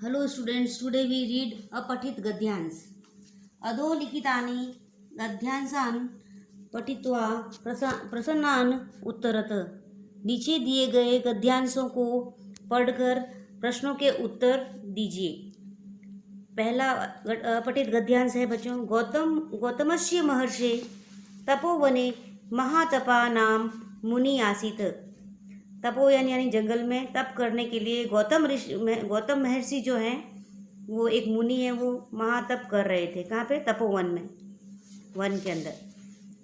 Hello students, today we read अपठित गद्यांश. अधोलिखितानि गद्यांशान् पठित्वा प्रसन्नान् उत्तरत. नीचे दिए गए गद्यांशों को पढ़कर प्रश्नों के उत्तर दीजिए. पहला अपठित गद्यांश है बच्चों. गौतमस्य महर्षे तपोवने महातपा नाम मुनि आसीत. तपोवन यानी जंगल में तप करने के लिए गौतम महर्षि जो हैं वो एक मुनि है, वो महातप कर रहे थे. कहाँ पे? तपोवन में, वन के अंदर.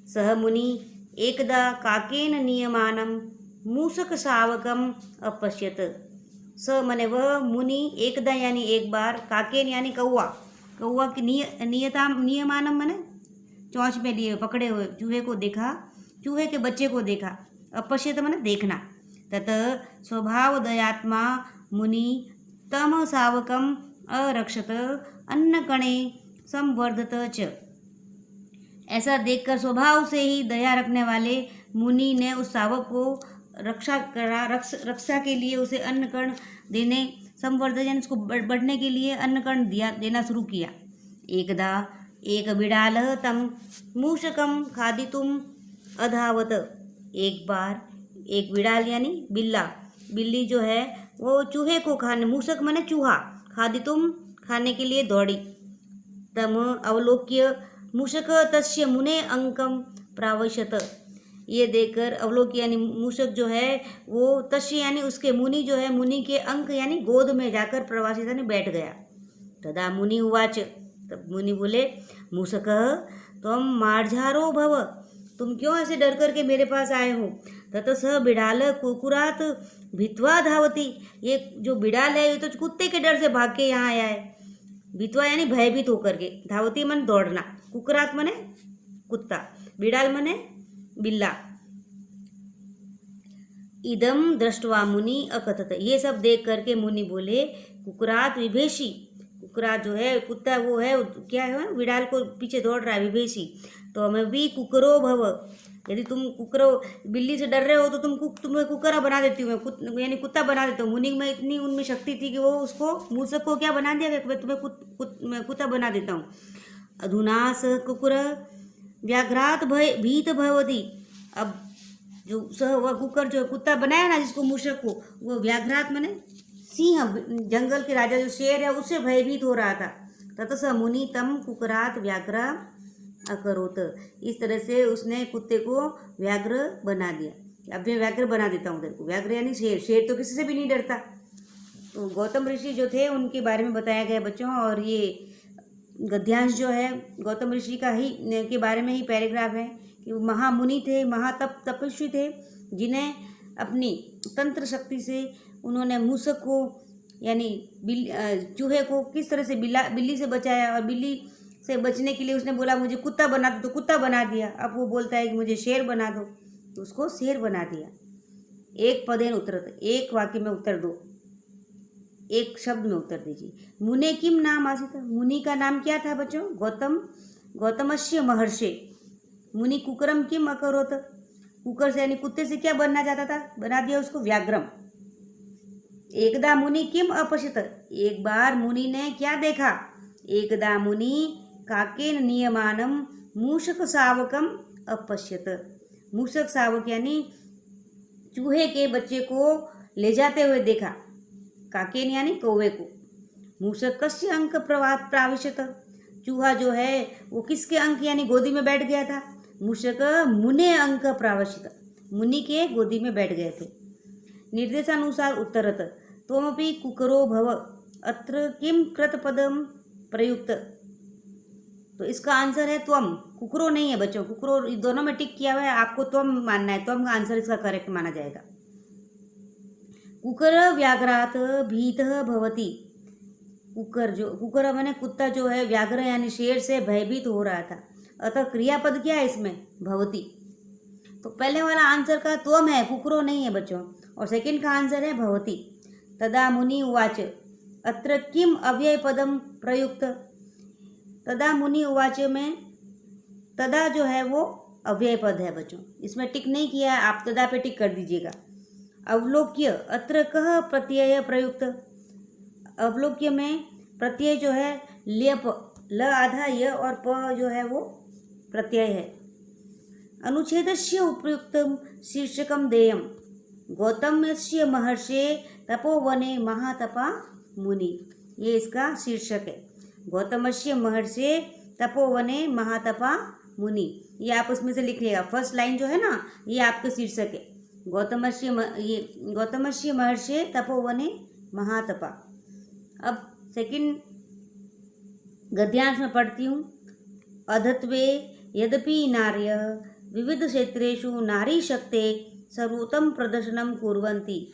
सह मुनि एकदा काकेन नियमानम मूषक शावकम अपश्यत. स मने वह मुनि एकदा यानी एक बार, काकेन यानी कौआ, कौआ की नियमानम मने चोंच में लिए पकड़े हुए चूहे को देखा, चूहे के बच्चे को देखा. अपश्यत मने देखना. तत स्वभावदयात्मा मुनि तम शावकम अरक्षत अन्नकणे संवर्धत च. ऐसा देखकर स्वभाव से ही दया रखने वाले मुनि ने उस शावक को रक्षा के लिए उसे अन्नकण देने, संवर्धन यानी उसको बढ़ने के लिए अन्नकण देना शुरू किया. एकदा एक बिड़ाल तम मूषकम खादितुम अधावत. एक बार एक बिड़ाल यानी बिल्ला, बिल्ली जो है वो चूहे को खाने, मूषक माने चूहा, खादितुम खाने के लिए दौड़ी. तम अवलोक्य मूषक तस्य मुने अंकम प्रावशत. ये देखकर अवलोक्य यानी मूषक जो है वो तस्य यानी उसके, मुनि जो है मुनि के अंक यानी गोद में जाकर प्रवासित यानी बैठ गया. तदा मुनि उवाच. तब मुनि बोले, मूषक त्वं मार्जारो भव. तुम क्यों ऐसे डर करके मेरे पास आए हो? ततः सह बिड़ाल कुकुरात भित्वा धावती. ये जो बिड़ाल है ये तो कुत्ते के डर से भाग के यहाँ आया है. भित्वा यानी भयभीत होकर के, धावती मन दौड़ना, कुकुरात मने कुत्ता, बिड़ाल मने बिल्ला. इदम दृष्टवा मुनि अकथत. ये सब देख करके मुनि बोले, कुकुरात विभेषी. कुकुरात जो है कुत्ता वो है, क्या है, बिड़ाल को पीछे दौड़ रहा है, विभेषी. तो हमें भी कुकरो भव. यदि तुम कुकरो बिल्ली से डर रहे हो तो तुम्हें कुकरा बना देती हूँ मैं, यानी कुत्ता बना देता हूँ. मुनि में इतनी उनमें शक्ति थी कि वो उसको, मूषक को क्या बना दिया, मैं तुम्हें मैं कुत्ता बना देता हूँ. अधुना स कुकुर व्याघ्रात भीत भवती. अब जो वह कुकर जो कुत्ता बनाया ना जिसको, मूषक को, वो व्याघ्रात माने सिंह, जंगल के राजा जो शेर है उससे भयभीत हो रहा था. ततः स मुनि तम कुकरात व्याघ्र अकरोत. इस तरह से उसने कुत्ते को व्याघ्र बना दिया. अब मैं व्याघ्र बना देता हूँ तेरे को. व्याघ्र यानी शेर, शेर तो किसी से भी नहीं डरता. तो गौतम ऋषि जो थे उनके बारे में बताया गया बच्चों. और ये गद्यांश जो है गौतम ऋषि का ही के बारे में ही पैराग्राफ है कि वो महामुनि थे, तपस्वी थे, जिन्हें अपनी तंत्र शक्ति से उन्होंने मूषक को यानी चूहे को किस तरह से बिल्ली से बचाया. और बिल्ली से बचने के लिए उसने बोला मुझे कुत्ता बना दो, तो कुत्ता बना दिया. अब वो बोलता है कि मुझे शेर बना दो, तो उसको शेर बना दिया. एक पदेन उत्तरत. एक वाक्य में उत्तर दो, एक शब्द में उत्तर दीजिए. मुने किम नाम आसीत. मुनि का नाम क्या था बच्चों? गौतमस्य महर्षे. मुनि कुकरम किम अकरोत. कुकर से यानी कुत्ते से क्या बनना चाहता था? बना दिया उसको व्याघ्रम. एकदा मुनि किम अपश्यत. एक बार मुनि ने क्या देखा? एकदा मुनि काकेन नियमानम मूषक शावकम अपश्यत. मूषक शावक यानी चूहे के बच्चे को ले जाते हुए देखा. काकेन यानी कौवे को. मूषक कस्य अंक प्राविशत. चूहा जो है वो किसके अंक यानी गोदी में बैठ गया था? मूषक मुने अंक प्राविशत. मुनि के गोदी में बैठ गए थे. निर्देशानुसार उत्तरत. त्वमपि कुकरो भव. अत्र किम कृतपदम प्रयुक्त. तो इसका आंसर है त्वम. कुकरो नहीं है बच्चों, कुकरो दोनों में टिक किया हुआ है, आपको त्वम मानना है. त्वम का आंसर इसका करेक्ट माना जाएगा. कुकर व्याघ्रात भीतः भवति. कुकर माने कुत्ता जो है व्याघ्र यानी शेर से भयभीत हो रहा था. अतः क्रियापद क्या है इसमें? भवति. तो पहले वाला आंसर का त्वम है, कुकरो नहीं है बच्चों. और सेकंड का आंसर है भवति. तदा मुनि उवाच. अत्र किम अव्यय पदम प्रयुक्त. तदा मुनि उवाच में तदा जो है वो अव्यय पद है बच्चों, इसमें टिक नहीं किया है, आप तदा पे टिक कर दीजिएगा. अवलोक्य. अत्र कह प्रत्यय प्रयुक्त. अवलोक्य में प्रत्यय जो है ल्यप, ल आधा य और प जो है वो प्रत्यय है। अनुच्छेदस्य उपयुक्तं शीर्षकं देयं गौतमस्य महर्षे तपोवने महातपा मुनि। ये इसका शीर्षक है, गौतमस्य महर्षे तपोवने महातपा मुनि। ये आप उसमें से लिख लिएगा, फर्स्ट लाइन जो है ना ये आपका शीर्षक है, गौतमस्य महर्षे तपोवने महातपा। अब सेकंड गद्यांश में पढ़ती हूँ। अधत्वे यद्यपि नार्य विविध क्षेत्रेषु नारी शक्ते सर्वोत्तम प्रदर्शनम कुर्वन्ति।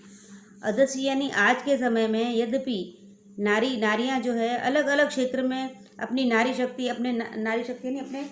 अधस्य यानी आज के समय में यद्यपि नारियां जो है अलग अलग क्षेत्र में अपनी नारी शक्ति यानी अपने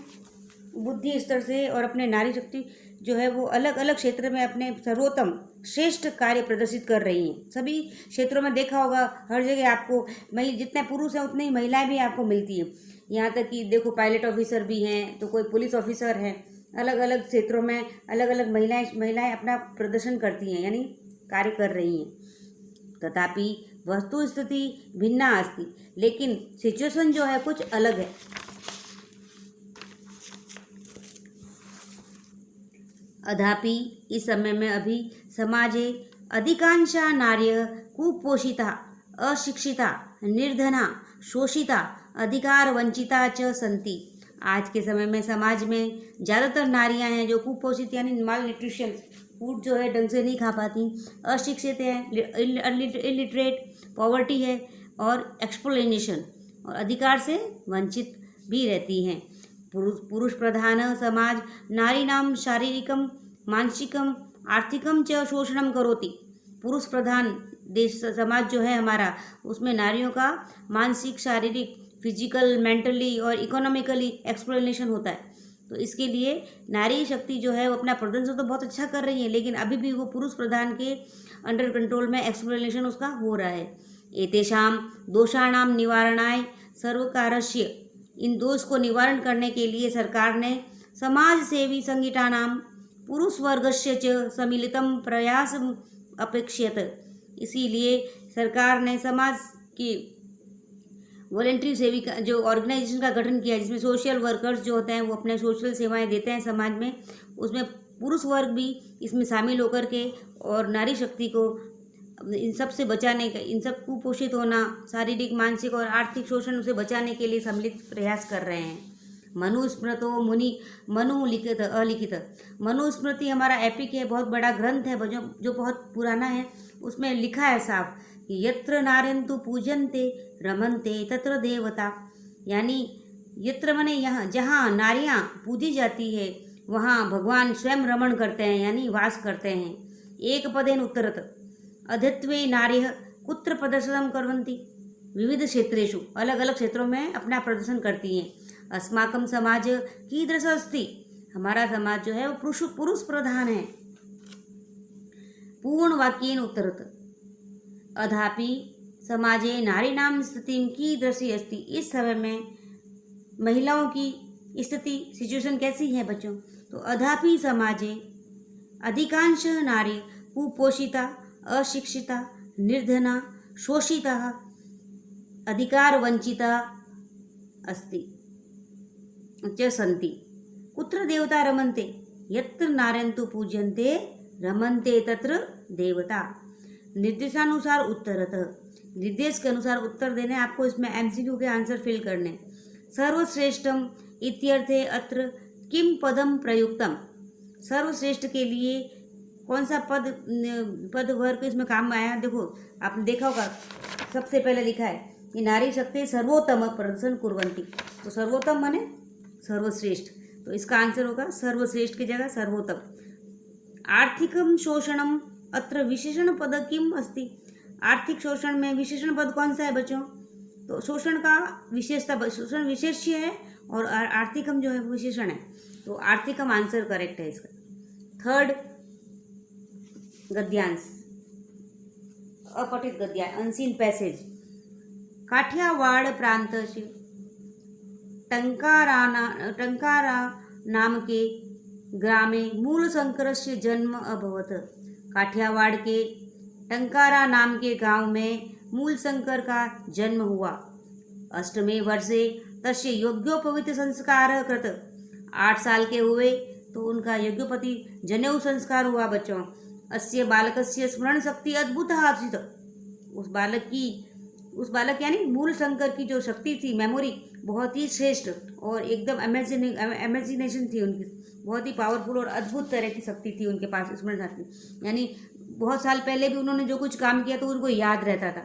बुद्धि स्तर से और अपने नारी शक्ति जो है वो अलग अलग क्षेत्र में अपने सर्वोत्तम श्रेष्ठ कार्य प्रदर्शित कर रही हैं। सभी क्षेत्रों में देखा होगा, हर जगह आपको जितने पुरुष हैं उतने ही महिलाएं भी आपको मिलती हैं। यहाँ तक कि देखो पायलट ऑफिसर भी हैं, तो कोई पुलिस ऑफिसर हैं, अलग अलग क्षेत्रों में अलग अलग महिलाएं अपना प्रदर्शन करती हैं यानी कार्य कर रही हैं। तथापि वस्तु स्थिति भिन्ना अस्ति, लेकिन सिचुएशन जो है कुछ अलग है। अधापि इस समय में अभी समाजे अधिकांशा नार्यः कुपोषिता, अशिक्षिता, निर्धना, शोषिता, अधिकार वंचिता च सन्ति। आज के समय में समाज में ज़्यादातर नारियां हैं जो कुपोषित यानी माल न्यूट्रिशन, फूड जो है ढंग से नहीं खा पाती, अशिक्षित है, इलिटरेट, पॉवर्टी है और एक्सप्लोइटेशन और अधिकार से वंचित भी रहती हैं। पुरुष प्रधान समाज नारीणां शारीरिकं मानसिकं आर्थिकं च शोषणं करोति। पुरुष प्रधान देश समाज जो है हमारा, उसमें नारियों का मानसिक, शारीरिक, फिजिकल, मेंटली और इकोनॉमिकली एक्सप्लोइटेशन होता है। तो इसके लिए नारी शक्ति जो है वो अपना प्रदर्शन तो बहुत अच्छा कर रही है, लेकिन अभी भी वो पुरुष प्रधान के अंडर कंट्रोल में एक्सप्लोइटेशन उसका हो रहा है। एतेषां दोषाणां निवारणाय सर्वकारस्य, इन दोष को निवारण करने के लिए सरकार ने समाज सेवी संगठनानां पुरुष वर्गस्य च सम्मिलितं प्रयासम् अपेक्षित। इसीलिए सरकार ने समाज की वॉलेंट्री सेविका जो ऑर्गेनाइजेशन का गठन किया, जिसमें सोशल वर्कर्स जो होते हैं वो अपने सोशल सेवाएं देते हैं समाज में, उसमें पुरुष वर्ग भी इसमें शामिल होकर के और नारी शक्ति को इन सब से बचाने का, इन सब कुपोषित होना, शारीरिक, मानसिक और आर्थिक शोषण से बचाने के लिए सम्मिलित प्रयास कर रहे हैं। मनुस्मृतो मुनि मनु लिखित अलिखित। मनुस्मृति हमारा एपिक है, बहुत बड़ा ग्रंथ है जो बहुत पुराना है। उसमें लिखा है साफ कि यत्र नार्यन्तु पूजन्ते रमन्ते तत्र देवता, यानी यत्र माने यहाँ, जहाँ नारियाँ पूजी जाती है वहाँ भगवान स्वयं रमण करते हैं यानी वास करते हैं। एक पदेन उत्तरत अधत्वे नार्यः कुत्र प्रदर्शनं कुर्वन्ति। विविध क्षेत्रेषु, अलग अलग क्षेत्रों में अपना प्रदर्शन करती हैं। अस्माकं समाज कीदृश अस्ति, हमारा समाज जो है वो पुरुष प्रधान है। पूर्ण वाक्येन उत्तरत अधापि समाजे नारीणां स्थितिं कीदृशी अस्ति। इस समय में महिलाओं की स्थिति, सिचुएशन कैसी है बच्चों? तो अधापि समाजे अधिकांश नारी कुपोषिता, अशिक्षिता, निर्धना, शोषिता, अधिकार वंचिता अस्ति च सन्ति। कुत्र देवता रमन्ते, यत्र नार्यन्तु पूज्यन्ते रमन्ते तत्र देवता। निर्देशानुसार उत्तरतः, निर्देश के अनुसार उत्तर देने, आपको इसमें एमसीक्यू के आंसर फिल करने। सर्वश्रेष्ठम इत्यर्थे अत्र किम पदम प्रयुक्तम। सर्वश्रेष्ठ के लिए कौन सा पद वर्ग इसमें काम में आया? देखो आपने देखा होगा, सबसे पहले लिखा है कि नारी शक्ति सर्वोत्तम प्रदर्शन कुर्वन्ति। तो सर्वोत्तम माने सर्वश्रेष्ठ, तो इसका आंसर होगा सर्वश्रेष्ठ की जगह सर्वोत्तम। आर्थिकम शोषणम अत्र विशेषण पद किम अस्ति। आर्थिक शोषण में विशेषण पद कौन सा है बच्चों? तो शोषण का विशेषता, शोषण विशेष्य है और आर्थिकम जो है विशेषण है, तो आर्थिकम आंसर करेक्ट है इसका। थर्ड गद्यांश, अपठित गद्यांश, अनसीन पैसेज। काठियावाड़ प्रांत से टंकारा नाम के ग्रामे मूलशंकरस्य जन्म अभवत। काठियावाड़ के टंकारा नाम के गांव में मूलशंकर का जन्म हुआ। अष्टमे वर्षे तस्य यज्ञोपवीत संस्कार कृत। 8 साल के हुए तो उनका यज्ञोपति जनेऊ संस्कार हुआ बच्चों। अस्य बालकस्य स्मरण शक्ति अद्भुत आसीत। उस बालक यानी मूल शंकर की जो शक्ति थी, मेमोरी, बहुत ही श्रेष्ठ और एकदम इमेजिनेशन थी उनकी, बहुत ही पावरफुल और अद्भुत तरह की शक्ति थी उनके पास स्मरण शक्ति। यानी बहुत साल पहले भी उन्होंने जो कुछ काम किया तो उनको याद रहता था।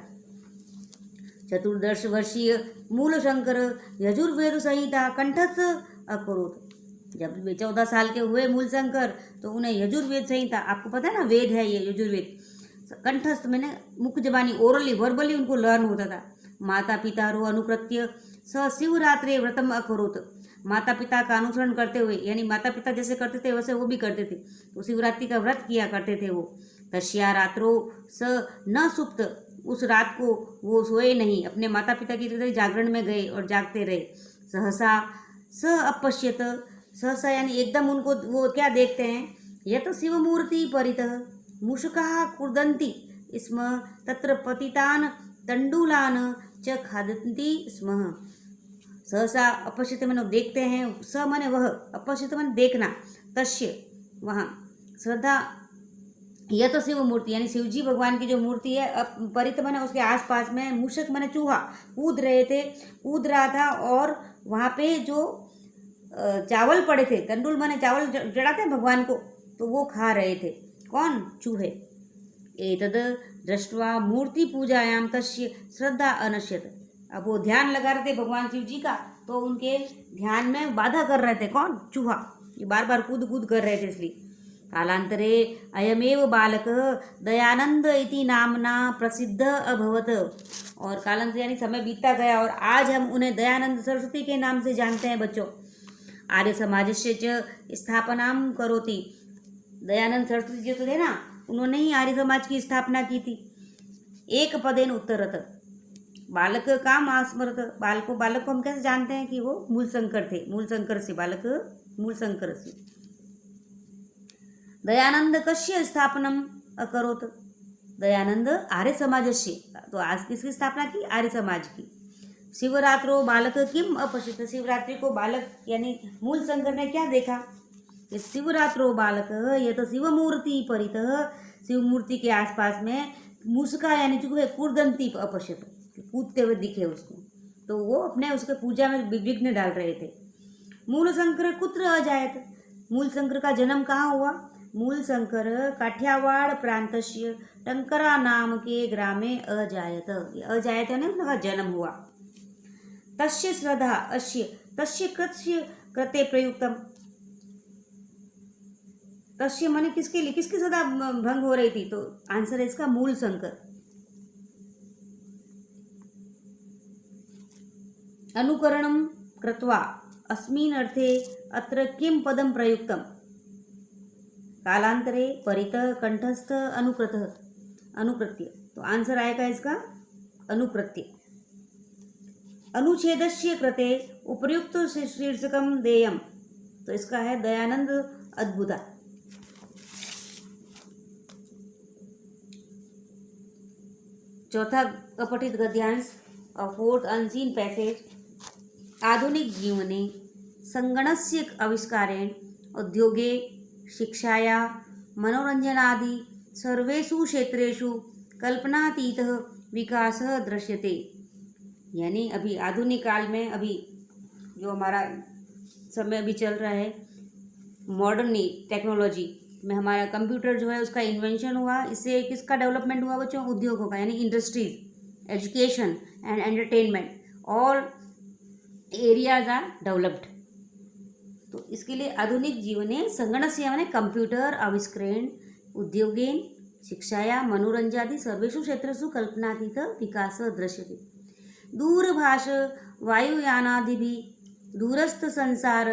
14 वर्षीय मूल शंकर यजुर्वेद संहिता कंठस्थ अकरोत। जब वे 14 साल के हुए मूल शंकर तो उन्हें यजुर्वेद संहिता, आपको पता है ना वेद है ये यजुर्वेद, कंठस्थ मैंने मुख्य जबानी ओरली वर्बली उनको लर्न होता था। माता पिता रो अनुकृत्य स शिवरात्रि व्रतम अकरोत। माता पिता का अनुसरण करते हुए, यानी माता पिता जैसे करते थे वैसे वो भी करते थे, तो शिवरात्रि का व्रत किया करते थे वो। तस्या रात्रो स न सुप्त। उस रात को वो सोए नहीं, अपने माता पिता की तरह जागरण में गए और जागते रहे। सहसा स अपश्यत। सहसा यानी एकदम उनको वो क्या देखते हैं, यह तो शिवमूर्ति परितः मूषकाः कुर्दन्ति स्म तत्र पतितान् तंडुलान् च खादन्ति स्म। सहसा अपश्यत मैंने देखते हैं, स माने वह, अपश्यत माने देखना, तस्य वहाँ, श्रद्धा, यह तो शिव मूर्ति यानी शिवजी भगवान की जो मूर्ति है, परित माने उसके आसपास में, मूषक माने चूहा कूद रहा था और वहाँ पे जो चावल पड़े थे, तंडुल माने चावल चढ़ाते हैं भगवान को, तो वो खा रहे थे। कौन? चूहे। एतद दृष्ट्वा मूर्ति पूजायाम तस्य श्रद्धा अनश्यत। अब वो ध्यान लगा रहे थे भगवान शिव जी का, तो उनके ध्यान में बाधा कर रहे थे। कौन? चूहा। ये बार बार कूद कर रहे थे इसलिए। कालांतरे अयमेव बालक दयानंद इति नामना प्रसिद्ध अभवत। और कालांतर यानी समय बीतता गया और आज हम उन्हें दयानंद सरस्वती के नाम से जानते हैं बच्चों। आर्य समाजस्य च स्थापनाम करोति। दयानंद सरस्वती जी तो थे ना, उन्होंने ही आर्य समाज की स्थापना की थी। एक पदेन उत्तरत। बालक का मास्मरत। बालक को हम कैसे जानते हैं कि वो मूलशंकर थे, मूलशंकर से बालक, मूलशंकर से। दयानंद कस्य स्थापनम अकरोत। दयानंद आर्य समाजस्य, तो आज किसकी स्थापना की? आर्य समाज की। शिवरात्रो बालक किम अपश्यत। शिवरात्रि को बालक यानी मूलशंकर ने क्या देखा? शिवरात्रो बालक ये तो शिवमूर्ति परितः, शिव मूर्ति के आसपास में मूषका यानी चूहे कुर्दंती अपश्यत, कूदते हुए दिखे उसको, तो वो अपने उसके पूजा में विघ्न डाल रहे थे। मूलशंकर कुत्र अजायत। मूलशंकर का जन्म कहाँ हुआ? मूलशंकर काठियावाड़ प्रांतस्य टंकरा नाम के ग्रामे अजायत। अजायत ने उनका जन्म हुआ। तस्य श्रद्धा अस्य तस्य कृत्य कृते प्रयुक्तम। तस्य माने किसके लिए, किसकी श्रद्धा भंग हो रही थी? तो आंसर है इसका मूलशंकर। अनुकरणम कृत्वा अस्मिन् अर्थे अत्र किम पदम प्रयुक्तम। कालांतरे परितः कंठस्थ अनुकृत्य, तो आंसर आएगा इसका अनुकृत्य। अनुच्छेदस्य कृते उपर्युक्त शीर्षकम देयम, तो इसका है दयानंद अद्भुता। चौथा अपठित गद्यांश, फोर्थ अनसीन पैसेज। आधुनिक जीवने संगणस्य आविष्कारेण उद्योगे शिक्षाया मनोरंजनादि सर्वेषु क्षेत्रेषु कल्पनातीतः विकासः दृश्यते। यानी अभी आधुनिक काल में, अभी जो हमारा समय अभी चल रहा है, मॉडर्न टेक्नोलॉजी में हमारा कंप्यूटर जो है उसका इन्वेंशन हुआ। इससे किसका डेवलपमेंट हुआ बच्चों? उद्योगों का, यानी industries, education and entertainment, all areas are developed. तो इसके लिए आधुनिक जीवने संगणस्य माने कंप्यूटर आविष्करण उद्योगेन शिक्षाया मनोरंजादि सर्वेषु क्षेत्रेषु कल्पनातीत विकास दृश्यते। दूरभाष वायुयानादिभिः दूरस्थ संसार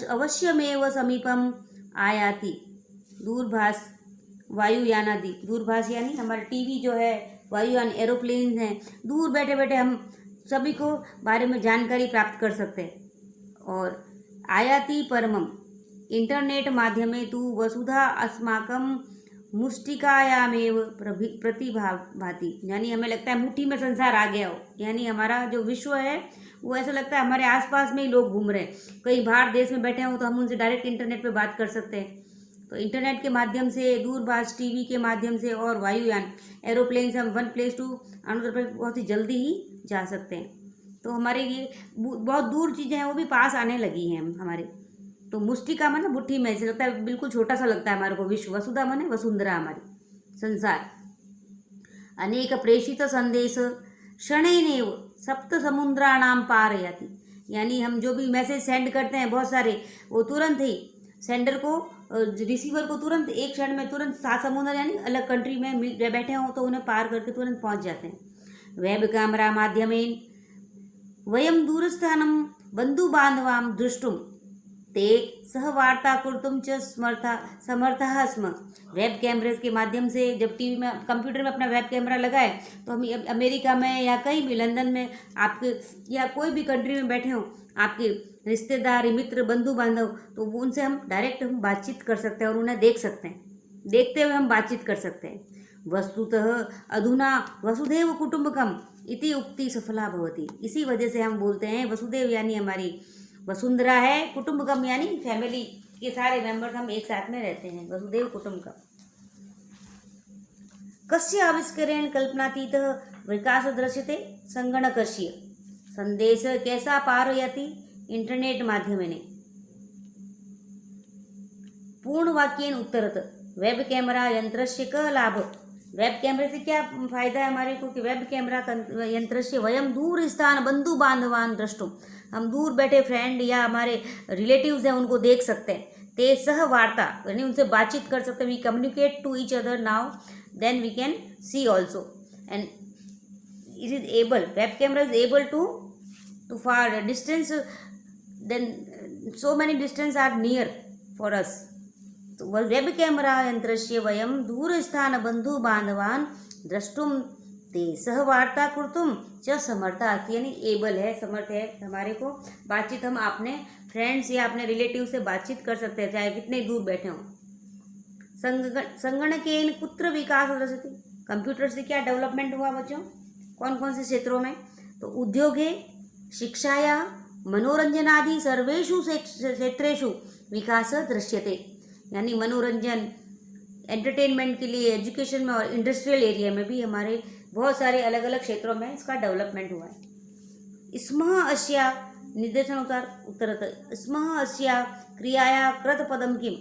अवश्यमेव समीपम आयाति। दूरभाष वायुयानादि, दूरभाष यानी हमारे टीवी जो है, वायुयान एरोप्लेन हैं, दूर बैठे बैठे हम सभी को बारे में जानकारी प्राप्त कर सकते हैं। और आयाति परमम इंटरनेट माध्यमे तु वसुधा अस्माकं मुष्टिकायामेव प्रतिभाति, यानी हमें लगता है मुट्ठी में संसार आ गया हो, यानी हमारा जो विश्व है वो ऐसा लगता है हमारे आसपास में ही लोग घूम रहे हैं। कहीं बाहर देश में बैठे हों तो हम उनसे डायरेक्ट इंटरनेट पे बात कर सकते हैं। तो इंटरनेट के माध्यम से, दूरभाष टीवी के माध्यम से और वायुयान एरोप्लेन से हम one place to another place बहुत ही जल्दी ही जा सकते हैं। तो हमारे ये बहुत दूर चीज़ें हैं वो भी पास आने लगी हैं हमारे। तो मुष्टिका मतलब मुट्ठी में, ऐसे लगता है बिल्कुल छोटा सा लगता है हमारे को विश्व। वसुधा माने वसुंधरा, हमारी संसार। अनेक प्रेषित संदेश क्षणेनैव सप्त समुद्राणाम पारयति, यानी हम जो भी मैसेज सेंड करते हैं बहुत सारे, वो तुरंत ही सेंडर को, रिसीवर को तुरंत एक क्षण में तुरंत 7 समुद्र यानी अलग कंट्री में बैठे हों तो उन्हें पार करके तुरंत पहुंच जाते हैं। वेब कैमरा माध्यमेन वयम दूरस्थानं बन्धुबान्धवां द्रष्टुं ते सहवार्ता कर्तुं च समर्थः स्म। वेब कैमरे के माध्यम से जब टीवी में, कंप्यूटर में अपना वेब कैमरा लगाए तो हम अमेरिका में या कहीं भी, लंदन में आपके या कोई भी कंट्री में बैठे हों, आपके रिश्तेदार, मित्र, बंधु बांधव, तो उनसे हम डायरेक्ट बातचीत कर सकते हैं और उन्हें देख सकते हैं। देखते हुए हम बातचीत कर सकते हैं। वस्तुतः अधुना वसुधैव कुटुंबकम इति उक्ति सफला भवति। इसी वजह से हम बोलते हैं वसुदेव यानी हमारी वसुंधरा है, कुटुंबकम यानी फैमिली के सारे मेंबर्स हम एक साथ में रहते हैं, वसुदेव कुटुंबकम। कस्य आविष्करेण कल्पनातीत विकास दृश्यते संगणकस्य। संदेश कैसा पारयति इंटरनेट माध्यमेन। पूर्ण वाक्येन उत्तरत वेब कैमरा यंत्रस्य क लाभ। वेब कैमरे से क्या फायदा है हमारे को कि वेब कैमरा यंत्र से वयम दूर स्थान बंधु बांधवान द्रष्टुम, हम दूर बैठे फ्रेंड या हमारे रिलेटिव्स हैं उनको देख सकते हैं। ते सह वार्ता यानी उनसे बातचीत कर सकते हैं। We communicate to each other now, then we can see also, and it is able, web camera is able to far distance, then so many distance are near for us. तो वेब कैमरा यंत्रस्य वयम दूरस्थान बंधु बांधवान द्रष्टुम ते सहवार्ता कर्तुम च समर्था, यानी able है, समर्थ है हमारे को बातचीत, हम अपने फ्रेंड्स या अपने रिलेटिव से बातचीत कर सकते हैं चाहे कितने दूर बैठे हों। संगणकेन कुत्र विकास दृश्यते, कंप्यूटर से क्या डेवलपमेंट हुआ बच्चों, कौन कौन से क्षेत्रों में, तो उद्योगे, शिक्षाया, मनोरंजनादि सर्वेषु क्षेत्रेषु विकास दृश्यते, यानी मनोरंजन, एंटरटेनमेंट के लिए, एजुकेशन में और इंडस्ट्रियल एरिया में भी हमारे बहुत सारे अलग अलग क्षेत्रों में इसका डेवलपमेंट हुआ है। स्मः अस्या निर्देशनुसार उत्तरत स्मः अस्या क्रियाया कृत पदम किम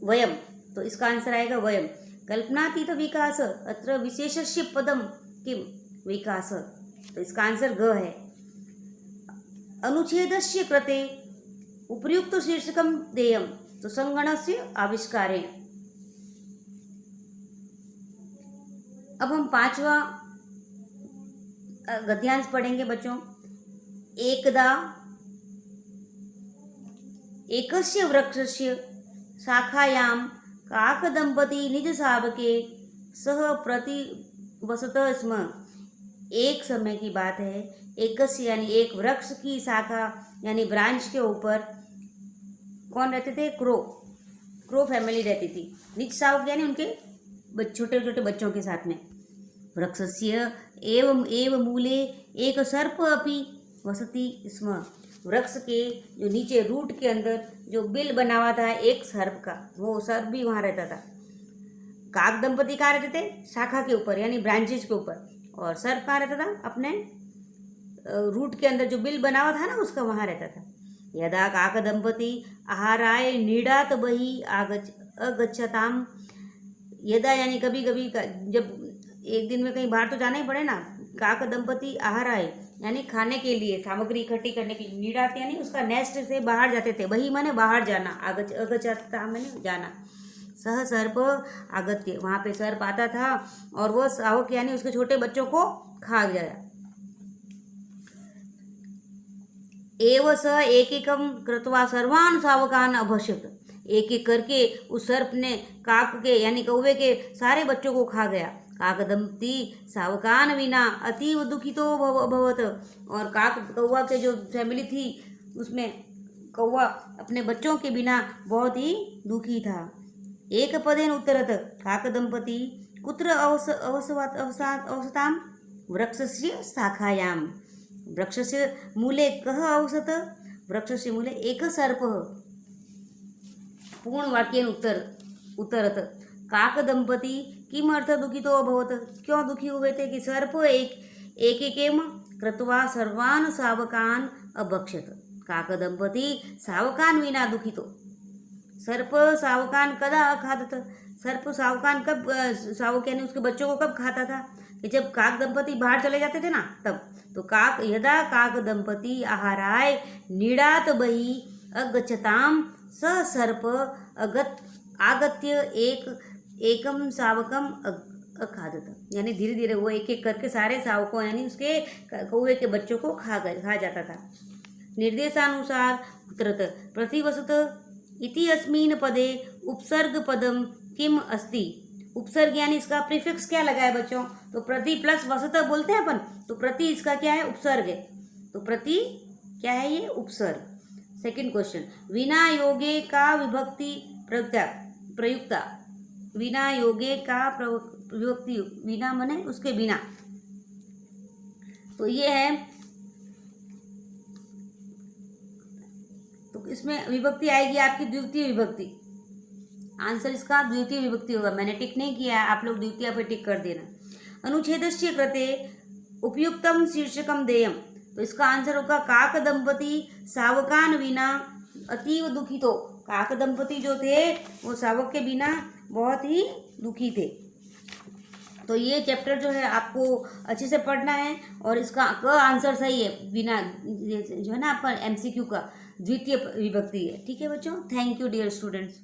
वयम, तो इसका आंसर आएगा वयम। कल्पनातीत विकास अत्र विशेषस्य पदम किम विकास, तो इसका आंसर ग है। अनुच्छेदस्य कृते उपर्युक्त शीर्षकम देयम, तो संगणकस्य आविष्कारेण। अब हम 5वां गद्यांश पढ़ेंगे बच्चों। एकदा एकस्य वृक्षस्य शाखायां काकदंपती निज शावके सह प्रतिवसत स्म। एक समय की बात है, एकस्य यानी एक वृक्ष की शाखा यानी ब्रांच के ऊपर कौन रहते थे, क्रो फैमिली रहती थी। निज शावक यानी उनके छोटे छोटे बच्चों के साथ में। वृक्षस्य एव मूले एक सर्प अपि वसति स्म, वृक्ष के जो नीचे रूट के अंदर जो बिल बना हुआ था एक सर्प का, वो सर्प भी वहाँ रहता था। काक दंपति कहाँ रहते थे, शाखा के ऊपर यानी ब्रांचेज के ऊपर, और सर्प कहाँ रहता था, अपने रूट के अंदर जो बिल बना हुआ था ना उसका वहाँ रहता था। यदा काक दंपति आहाराय नीडात बहि अगच्छताम, यदा यानी कभी कभी, जब एक दिन में कहीं बाहर तो जाना ही पड़े ना। काक दंपति आहार आए यानी खाने के लिए सामग्री इकट्ठी करने के लिए, नीडात यानी उसका नेस्ट से बाहर जाते थे, वही माने बाहर जाना, अगच्छता मैंने जाना। सह सर्प आगत्य, वहाँ पे सर्प आता था और वह शावक यानी उसके छोटे बच्चों को खा गया। एव स एकैकं कृत्वा सर्वान् शावकान् अभक्षत, एक एक करके उस सर्प ने काक के यानी कौवे के सारे बच्चों को खा गया। काकदंपति शावकान विना अतीव दुखितो भवत, और कौवा के जो फैमिली थी उसमें कौवा अपने बच्चों के बिना बहुत ही दुखी था। एकपदेन उत्तरत काकदंपती कुत्र अवसतां वृक्षस्य शाखायां वृक्षस्य मूले कः अवसत वृक्षस्य मूले एकः सर्पः पूर्णवाक्येन उत्तरत काकदंपती किमर्थ दुखितो अभवत् क्यों दुखी हुए थे कि सर्प एकेकेम कृत्वा सर्वान् शावकान् अभक्षत काकदंपती शावकान् विना दुखितो सर्प शावकान कदा अखादत सर्प शावकान कब शावक यानी उसके बच्चों को कब खाता था कि जब काक दंपति बाहर चले जाते थे ना तब तो काक यदा काक दंपति आहाराय नीड़ात बहि अगच्छताम स सर्प आगत्य एकम शावकम अखादत यानी धीरे धीरे वो एक एक करके सारे शावकों यानी उसके कौवे के बच्चों को खा जाता था। निर्देशानुसार उत्तरत प्रतिवसत इति अस्मिन् पदे उपसर्ग पदम किम अस्ति उपसर्ग यानी इसका प्रीफिक्स क्या लगा है बच्चों तो प्रति प्लस वसत बोलते हैं अपन तो प्रति इसका क्या है उपसर्ग है तो प्रति क्या है ये उपसर्ग। सेकंड क्वेश्चन विना योगे का विभक्ति प्रयुक्ता विना योगे का विभक्ति विना मने उसके बिना तो ये है तो इसमें विभक्ति आएगी आपकी द्वितीय विभक्ति आंसर इसका द्वितीय विभक्ति होगा। मैंने टिक नहीं किया आप लोग द्वितीय पे टिक कर देना। अनुच्छेदस्य कृते उपयुक्तम शीर्षकम देयम तो इसका आंसर होगा काक दंपति शावकान विना अतीव दुखितो काक दंपति जो थे वो शावक के बिना बहुत ही दुखी थे। तो ये चैप्टर जो है आपको अच्छे से पढ़ना है और इसका आंसर सही है बिना जो है ना आपका MCQ का द्वितीय विभक्ति है। ठीक है बच्चों थैंक यू डियर स्टूडेंट्स।